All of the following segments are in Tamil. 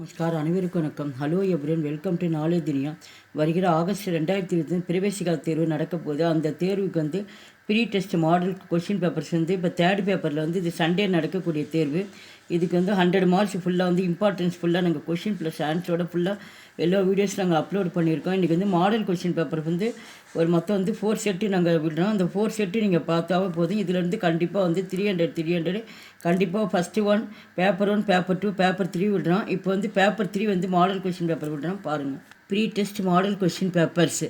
நமஸ்கார், அனைவருக்கும் வணக்கம். Hello everyone, welcome to knowledge Duniya. வருகிற ஆகஸ்ட் 2020 பிரவேசிகா தேர்வு நடக்க போகுது. அந்த தேர்வுக்கு pre test model question papers இப்போ தேர்ட் பேப்பரில் இது சண்டே நடக்கக்கூடிய தேர்வு. இதுக்கு 100 மார்க்ஸ் ஃபுல்லாக இம்பார்ட்டன்ஸ் ஃபுல்லாக நாங்கள் கொஷின் ப்ளஸ் ஆன்சரோட ஃபுல்லாக எல்லா வீடியோஸ் நாங்கள் அப்லோட் பண்ணியிருக்கோம். இன்றைக்கி மாடல் கொஷின் பேப்பர் ஒரு மொத்தம் 4 செட்டு நாங்கள் விடுறோம். அந்த 4 செட்டு நீங்கள் பார்த்தாவே போதும். இதிலேருந்து கண்டிப்பாக 300 கண்டிப்பாக ஃபஸ்ட்டு 1 பேப்பர் 1 பேப்பர் 2 பேப்பர் 3 விடுறோம். இப்போ பேப்பர் 3 மாடல் கொஷின் பேப்பர் விடுறோம். பாருங்கள், pre test model question papers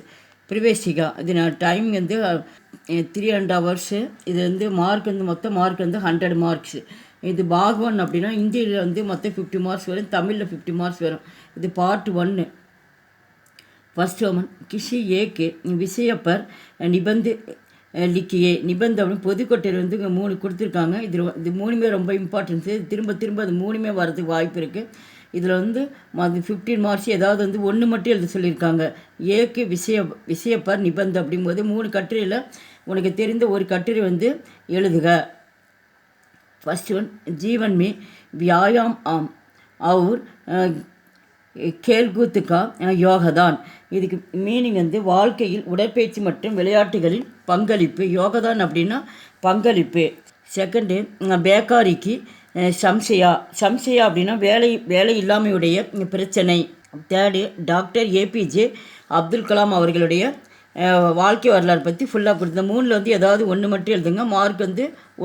Praveshika. இது நான் டைம் 3.5 hours. இது மார்க் மொத்தம் மார்க் 100 மார்க்ஸ். இது பாகவன் அப்படின்னா இந்தியில் மொத்தம் 50 மார்க்ஸ் வரும், தமிழில் 50 மார்க்ஸ் வரும். இது பார்ட் 1. ஃபர்ஸ்ட் ஒன் கிஷி ஏக்கு விஷயப்பர் நிபந்து லிக்கியே நிபந்த அப்படின்னு பொதுக்கொட்டையில் 3 கொடுத்துருக்காங்க. இது 3மே ரொம்ப இம்பார்ட்டன்ஸு. திரும்ப அது 3மே வரதுக்கு வாய்ப்பு இருக்குது. இதில் 15 மார்க்ஸ் ஏதாவது 1 மட்டும் எழுத சொல்லியிருக்காங்க. ஏக்கு விஷயப்பர் நிபந்த அப்படிங்கும்போது 3 கட்டுரையில் உனக்கு தெரிந்த ஒரு கட்டுரை எழுதுக. फर्स्ट वन जीवन में व्यायाम और खेलकूद का योगदान. இதுக்கு மீனிங் வாழ்க்கையில் உடற்பயிற்சி மற்றும் விளையாட்டுகளின் பங்களிப்பு. யோகதான் அப்படின்னா பங்களிப்பு. செகண்டு பேக்காரிக்கு சம்சயா அப்படின்னா வேலை இல்லாமையுடைய பிரச்சனை. Third doctor APJ Abdul Kalam அவர்களுடைய வாழ்க்கை வரலாறு பற்றி ஃபுல்லாக கொடுத்த 3ல் ஏதாவது 1 மட்டும் எழுதுங்க. மார்க்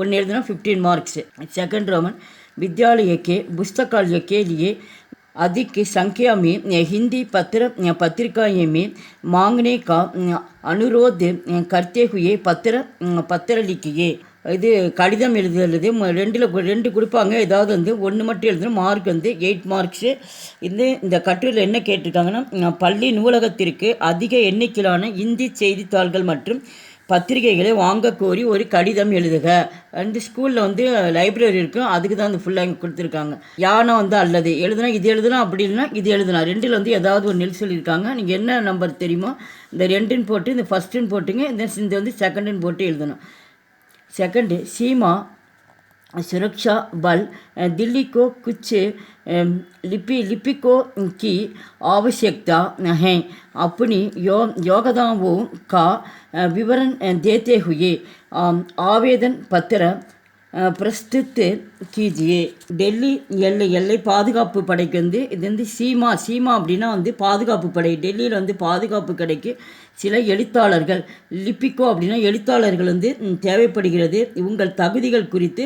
1 எழுதுனா 15 மார்க்ஸ். செகண்ட் रोमन विद्यालय के पुस्तकालय के लिए अधिक संख्या में हिंदी पत्रिकाएं में मांगने का अनुरोध करते हुए पत्र लिखिए. இது கடிதம் எழுதுறது 2 கொடுப்பாங்க. ஏதாவது 1 மட்டும் எழுதணும். Mark 8 marks. இந்த கட்டுரையில் என்ன கேட்டிருக்காங்கன்னா, பள்ளி நூலகத்திற்கு அதிக எண்ணிக்கையிலான இந்தி செய்தித்தாள்கள் மற்றும் பத்திரிகைகளை வாங்க கோரி ஒரு கடிதம் எழுதுக. ஸ்கூலில் லைப்ரரி இருக்கும், அதுக்கு தான் ஃபுல்லாக இங்கே கொடுத்துருக்காங்க. யானா அல்லது எழுதுனா இது எழுதலாம், அப்படி இல்லைனா இது எழுதலாம். 2ல் ஏதாவது ஒரு நெல் சொல்லியிருக்காங்க. நீங்கள் என்ன நம்பர் தெரியுமோ இந்த 2ன்னு போட்டு இந்த ஃபஸ்ட்டுன்னு போட்டுங்க, இந்த செகண்டுன்னு போட்டு எழுதணும். सेकंड सीमा सुरक्षा बल दिल्ली को कुछ लिपिकों की आवश्यकता है. अपनी योगदानों का विवरण देते हुए आवेदन पत्र பிரஸ்துத் கீஜியே. டெல்லி எல்லை பாதுகாப்பு படைக்கு இது சீமா அப்படின்னா பாதுகாப்பு படை. டெல்லியில் பாதுகாப்பு கடைக்கு சில எழுத்தாளர்கள், லிப்பிக்கோ அப்படின்னா எழுத்தாளர்கள் தேவைப்படுகிறது. உங்கள் தகுதிகள் குறித்து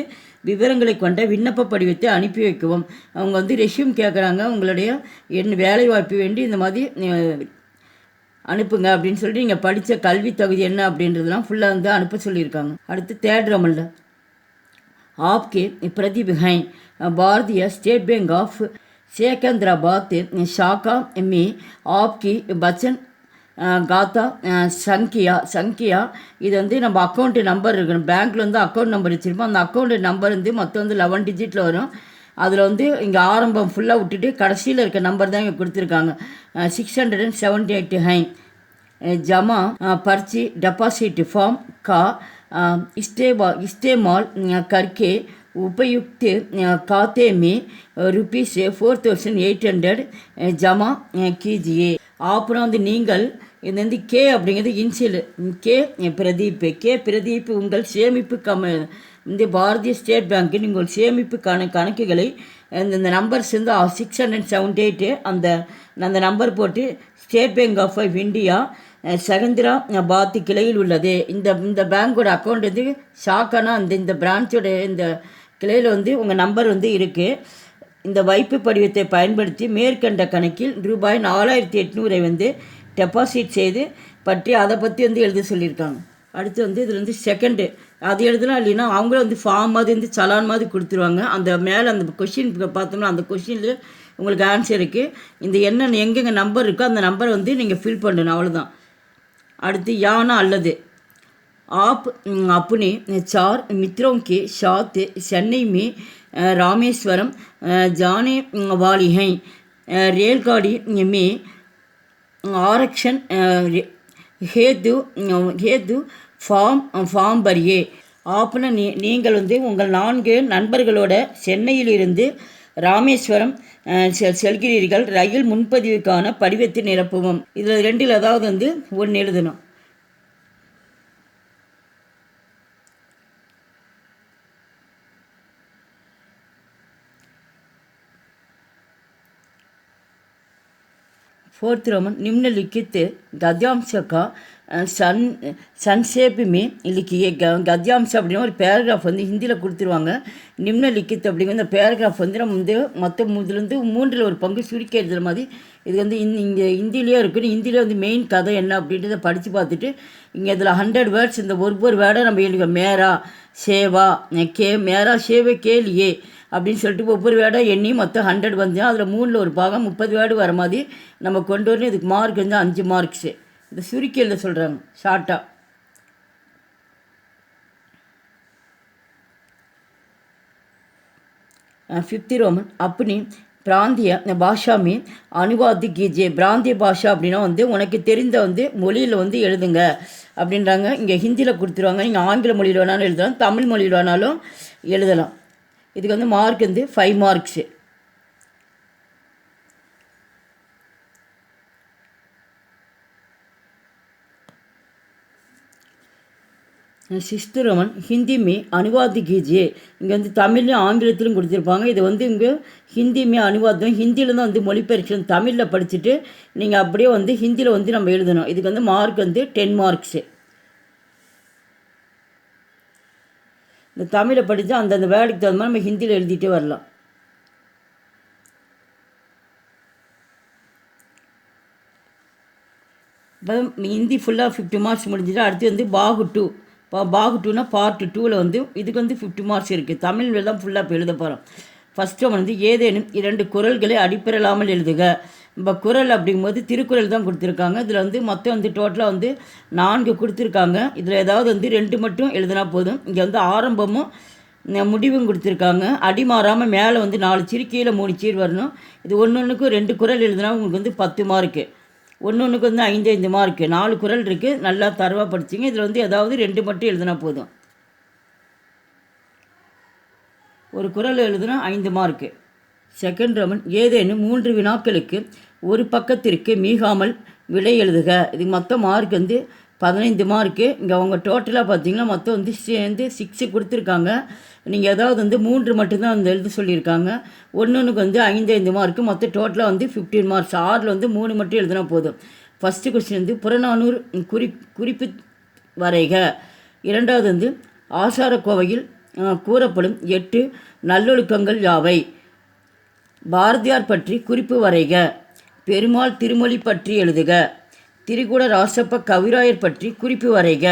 விவரங்களை கொண்ட விண்ணப்ப படிவத்தை அனுப்பி வைக்கவும். அவங்க ரெஷ்யூம் கேட்குறாங்க. உங்களுடைய வேலை வாய்ப்பு வேண்டி இந்த மாதிரி அனுப்புங்க அப்படின்னு சொல்லிட்டு நீங்கள் படித்த கல்வி தகுதி என்ன அப்படின்றதுலாம் ஃபுல்லாக அனுப்ப சொல்லியிருக்காங்க. அடுத்து தேர்ட் रोमन आपके प्रतिभा हैं. भारतीय स्टेट बैंक ऑफ सिकंदराबाद शाखा में आपकी बचन காத்தா சங்கியா இது நம்ம அக்கௌண்ட் நம்பர் இருக்கணும். பேங்க்கில் அக்கௌண்ட் நம்பர் வச்சுருப்போம். அந்த அக்கௌண்ட் நம்பர் மொத்தம் 11 டிஜிட்டில் வரும். அதில் இங்கே ஆரம்பம் ஃபுல்லாக விட்டுட்டு கடைசியில் இருக்க நம்பர் தான் இங்கே கொடுத்துருக்காங்க. 678 है. जमा पर्ची डिपॉजिट फॉर्म का इस्तेमाल करके उपयुक्त खाते में ₹4800 जमा कीजिए. அப்புறம் நீங்கள் இது கே அப்படிங்கிறது இன்சியல். பிரதீப் உங்கள் சேமிப்பு இந்த பாரதிய ஸ்டேட் பேங்க்கில் உங்கள் சேமிப்பு கணக்குகளை இந்த நம்பர்ஸ் 678 அந்த நம்பர் போட்டு State Bank of India Secunderabad கிளையில் உள்ளது. இந்த பேங்க்கோட அக்கௌண்ட் ஷாக்கானா இந்த பிரான்ச்சோட இந்த கிளையில் உங்கள் நம்பர் இருக்குது. இந்த வைப்பு படிவத்தை பயன்படுத்தி மேற்கண்ட கணக்கில் ரூபாய் 4800 டெபாசிட் செய்து பற்றி அதை பற்றி எழுத சொல்லியிருக்காங்க. அடுத்து இதில் செகண்டு அது எழுதலாம். இல்லைன்னா அவங்களும் ஃபார்ம் மாதிரி சலான் மாதிரி கொடுத்துருவாங்க. அந்த மேலே அந்த கொஷின் பார்த்தோம்னா அந்த கொஷினில் உங்களுக்கு ஆன்சர் இருக்குது. இந்த என்னென்ன எங்கெங்கே நம்பர் இருக்கோ அந்த நம்பரை நீங்கள் ஃபில் பண்ணணும், அவ்வளோதான். அடுத்து யானா அல்லது आप अपने 4 मित्रों के साथ चेन्नई में रामेश्वरम जाने वाली हैं. रेलगाड़ी में आरक्षण हेतु ஃபார்ம் भरिए. ஆப்னா நீங்கள் உங்கள் 4 நண்பர்களோட சென்னையிலிருந்து ராமேஸ்வரம் செல்கிறீர்கள், ரயில் முன்பதிவுக்கான படிவத்தை நிரப்பவும். இதில் ரெண்டில் ஏதாவது வந்து ஒன்று எழுதணும். फोर्थ रोमन निम्नलिखित गद्यांश का संक्षेप में लिखिए. गद्यांश அப்படினா ஒரு பேராகிராஃப் வந்து ஹிந்தியில் கொடுத்துருவாங்க. நிம்னலிக்கித் அப்படிங்கிற இந்த பேராகிராஃப் வந்து நம்ம வந்து மொத்த இதுலேருந்து 1/3 சுருக்கி எழுதுகிற மாதிரி இது வந்து இங்கே ஹிந்திலேயே இருக்குன்னு ஹிந்தியில் வந்து மெயின் கதை என்ன அப்படின்றத படித்து பார்த்துட்டு இங்கே இதில் 100 வேர்ட்ஸ் இந்த ஒவ்வொரு வேர்டை நம்ம எழுதுங்க. மேரா சேவா மேரா சேவை கேலியே அப்படின்னு சொல்லிட்டு ஒவ்வொரு வேர்டாக எண்ணி மொத்தம் 100 வந்துடும். அதில் 3ல் ஒரு பாகம் 30 வேர்டு வர மாதிரி நம்ம கொண்டு வரணும். இதுக்கு மார்க் வந்து 5 மார்க்ஸு. இது சுருக்கி எழுத சொல்கிறாங்க ஷார்ட்டாக. फिफ्थ रोमन अपनी பிராந்திய பாஷாமி அனுவாதி கீஜே. பிராந்திய பாஷா அப்படின்னா வந்து உனக்கு தெரிந்த வந்து மொழியில் வந்து எழுதுங்க அப்படின்றாங்க. இங்கே ஹிந்தியில் கொடுத்துருவாங்க. நீங்கள் ஆங்கில மொழியில் வேணாலும் எழுதலாம், தமிழ் மொழியில் வேணாலும் எழுதலாம். இதுக்கு வந்து மார்க் வந்து 5 மார்க்ஸு. சிக்ஸ்த் रोमन हिंदी में अनुवाद कीजिए. இங்கே வந்து தமிழ்லையும் ஆங்கிலத்திலும் கொடுத்துருப்பாங்க. இது வந்து இங்கே ஹிந்தி அனுவாதம் ஹிந்தியில் தான் வந்து மொழிபெயர்ச்சி தமிழில் படிச்சுட்டு நீங்கள் அப்படியே வந்து ஹிந்தியில் வந்து நம்ம எழுதணும். இதுக்கு வந்து மார்க் வந்து 10 மார்க்ஸு. இந்த தமிழை படித்தா அந்தந்த வேர்டுக்கு தகுந்த மாதிரி நம்ம ஹிந்தியில் எழுதிட்டே வரலாம். இப்போ ஹிந்தி ஃபுல்லாக 50 மார்க்ஸ் முடிஞ்சுட்டு அடுத்து வந்து பாகு 2. பாகு 2னா பார்ட் 2ல் வந்து இதுக்கு வந்து 50 மார்க்ஸ் இருக்குது. தமிழில் தான் ஃபுல்லாக இப்போ எழுத போகிறோம். ஃபஸ்ட்டு வந்து ஏதேனும் 2 குறள்களை அடிப்பெறலாமல் எழுதுக. இப்போ குறள் அப்படிங்கும்போது திருக்குறள் தான் கொடுத்துருக்காங்க. இதில் வந்து மொத்தம் வந்து டோட்டலாக வந்து 4 கொடுத்துருக்காங்க. இதில் ஏதாவது வந்து 2 மட்டும் எழுதினா போதும். இங்கே வந்து ஆரம்பமும் முடிவும் கொடுத்துருக்காங்க. அடி மாறாமல் மேலே வந்து 4 சீர் கீழே 3 சீர் வரணும். இது ஒன்றுக்கும் 2 குறள் எழுதினா உங்களுக்கு வந்து 10 மார்க்கு. ஒன்றுக்கு வந்து 5 மார்க்கு. 4 குறள் இருக்குது. நல்லா தரவாக படிச்சிங்க. இதில் வந்து ஏதாவது 2 மட்டும் எழுதினா போதும். ஒரு குறள் எழுதுனா 5 மார்க்கு. செகண்ட் ரோமன் ஏதேனும் 3 வினாக்களுக்கு ஒரு பக்கத்திற்கு மீகாமல் விடை எழுதுக. இதுக்கு மொத்தம் மார்க் வந்து 15 மார்க்கு. இங்கே அவங்க டோட்டலாக பார்த்தீங்கன்னா மொத்தம் வந்து 6 கொடுத்துருக்காங்க. நீங்கள் ஏதாவது வந்து 3 மட்டும்தான் வந்து எழுத சொல்லியிருக்காங்க. ஒன்றுக்கு வந்து 5 மார்க்கு. மொத்தம் டோட்டலாக வந்து 15 மார்க்ஸ். 6ல் வந்து 3 மட்டும் எழுதினா போதும். ஃபஸ்ட்டு கொஸ்டின் வந்து புறநானூறு குறிப்பு வரைக. இரண்டாவது வந்து ஆசாரக்கோவையில் கூறப்படும் 8 நல்லொழுக்கங்கள் யாவை. பாரதியார் பற்றி குறிப்பு வரைக. பெருமாள் திருமொழி பற்றி எழுதுக. திரிகூட ராசப்ப கவிராயர் பற்றி குறிப்பு வரைக.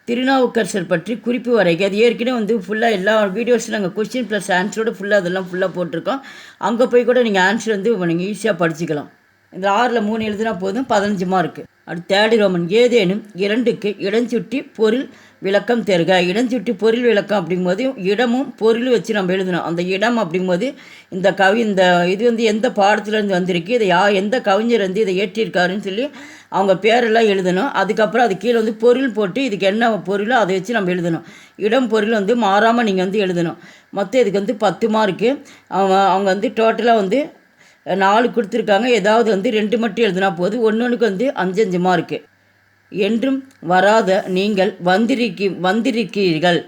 திருநாவுக்கரசர் பற்றி குறிப்பு வரைக. அது ஏற்கனவே வந்து ஃபுல்லாக எல்லா வீடியோஸும் நாங்கள் கொஸ்டின் ப்ளஸ் ஆன்சரோடு ஃபுல்லாக அதெல்லாம் ஃபுல்லாக போட்டிருக்கோம். அங்கே போய் கூட நீங்கள் ஆன்சர் வந்து நீங்கள் ஈஸியாக படிச்சுக்கலாம். இந்த 6ல் 3 எழுதினா போதும் 15 மார்க்கு. அடுத்து தேர்ட் ரோமன் ஏதேனும் 2க்கு இடஞ்சுட்டி பொருள் விளக்கம் தருக. இடஞ்சுட்டி பொருள் விளக்கம் அப்படிங்கும்போது இடமும் பொருளும் வச்சு நம்ம எழுதணும். அந்த இடம் அப்படிங்கும்போது இந்த இது வந்து எந்த பாடத்துலேருந்து வந்திருக்கு, இதை எந்த கவிஞர் வந்து இதை ஏற்றிருக்காருன்னு சொல்லி அவங்க பேரெல்லாம் எழுதணும். அதுக்கப்புறம் அது கீழே வந்து பொருள் போட்டு இதுக்கு என்ன பொருளோ அதை வச்சு நம்ம எழுதணும். இடம் பொருள் வந்து மாறாமல் நீங்கள் வந்து எழுதணும். மொத்தம் இதுக்கு வந்து 10 மார்க்கு. அவங்க வந்து டோட்டலாக வந்து 4 கொடுத்துருக்காங்க. ஏதாவது வந்து 2 மட்டும் எழுதினா போது. ஒன்றுக்கு வந்து 5 மார்க்கு. என்றும் வராத நீங்கள் வந்திருக்கிறீர்கள்.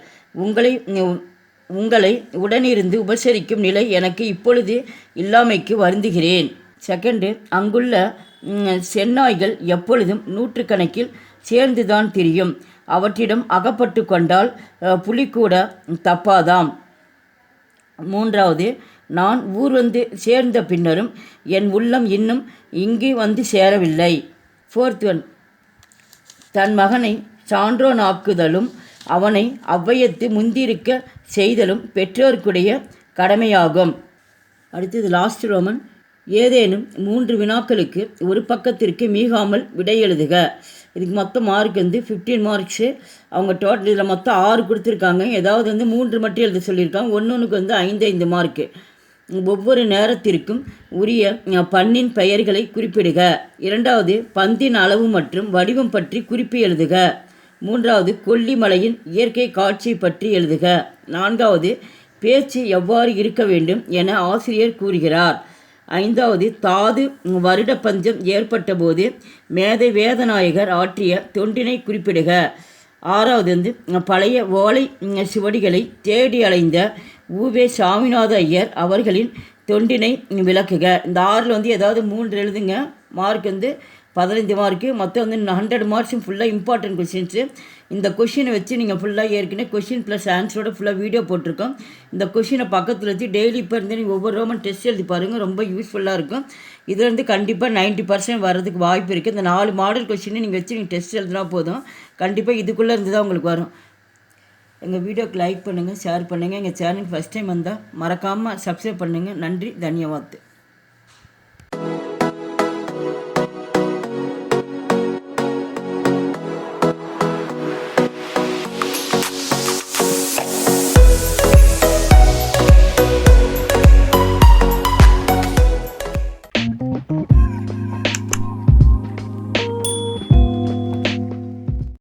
உங்களை உடனிருந்து உபசரிக்கும் நிலை எனக்கு இப்பொழுது இல்லாமைக்கு வருந்துகிறேன். செகண்டு அங்குள்ள செந்நாய்கள் எப்பொழுதும் 100கணக்கில் சேர்ந்துதான் திரியும். அவற்றிடம் அகப்பட்டு கொண்டால் புலி கூட தப்பாதாம். மூன்றாவது நான் ஊர் வந்து சேர்ந்த பின்னரும் என் உள்ளம் இன்னும் இங்கு வந்து சேரவில்லை. ஃபோர்த் ஒன் தன் மகனை சான்றோனாக்குதலும் அவனை அவ்வையத்து முந்திருக்க செய்தலும் பெற்றோருக்குடைய கடமையாகும். அடுத்தது லாஸ்ட் ரோமன் ஏதேனும் 3 வினாக்களுக்கு ஒரு பக்கத்திற்கு மீகாமல் விடை எழுதுக. இதுக்கு மொத்தம் மார்க் வந்து 15 மார்க்ஸு. அவங்க டோட்டல் இதில் மொத்தம் 6 கொடுத்துருக்காங்க. ஏதாவது வந்து 3 மட்டும் எழுத சொல்லியிருக்காங்க. ஒன்றுக்கு வந்து 5 மார்க்கு. ஒவ்வொரு நேரத்திற்கும் உரிய பண்ணின் பெயர்களை குறிப்பிடுக. இரண்டாவது பந்தின் அளவு மற்றும் வடிவம் பற்றி குறிப்பு எழுதுக. மூன்றாவது கொல்லிமலையின் இயற்கை காட்சி பற்றி எழுதுக. நான்காவது பேச்சு எவ்வாறு இருக்க வேண்டும் என ஆசிரியர் கூறுகிறார். 5வது தாது வருட பஞ்சம் ஏற்பட்ட போது மேதை வேதநாயகர் ஆற்றிய தொண்டினை குறிப்பிடுக. 6வது பழைய ஓலை சுவடிகளை தேடி அலைந்த உவே சாமிநாத ஐயர் அவர்களின் தொண்டினை விளக்குக. இந்த 6ல் ஏதாவது 3 எழுதுங்க. Mark 15 mark. மொத்தம் 100 மார்க்ஸும் ஃபுல்லாக இம்பார்ட்டன்ட் கொஷின்ஸு. இந்த கொஷினை வச்சு நீங்கள் ஃபுல்லாக ஏற்கனவே கொஷின் ப்ளஸ் ஆன்சரோட ஃபுல்லாக வீடியோ போட்டிருக்கோம். இந்த கொஷினை பக்கத்தில் வச்சு டெய்லி இப்போ இருந்து நீங்கள் ஒவ்வொரு ரோமன் டெஸ்ட் எழுதி பாருங்கள். ரொம்ப யூஸ்ஃபுல்லாக இருக்கும். இதுலேருந்து கண்டிப்பாக 90% வர்றதுக்கு வாய்ப்பு இருக்குது. இந்த 4 மாடல் கொஷினை நீங்கள் வச்சு நீங்கள் டெஸ்ட் எழுதினா போதும். கண்டிப்பாக இதுக்குள்ளே இருந்து தான் உங்களுக்கு வரும். எங்கள் வீடியோக்கு லைக் பண்ணுங்கள், ஷேர் பண்ணுங்கள். எங்கள் சேனலுக்கு ஃபஸ்ட் டைம் வந்தால் மறக்காமல் சப்ஸ்கிரைப் பண்ணுங்கள். நன்றி, தன்யவாத்.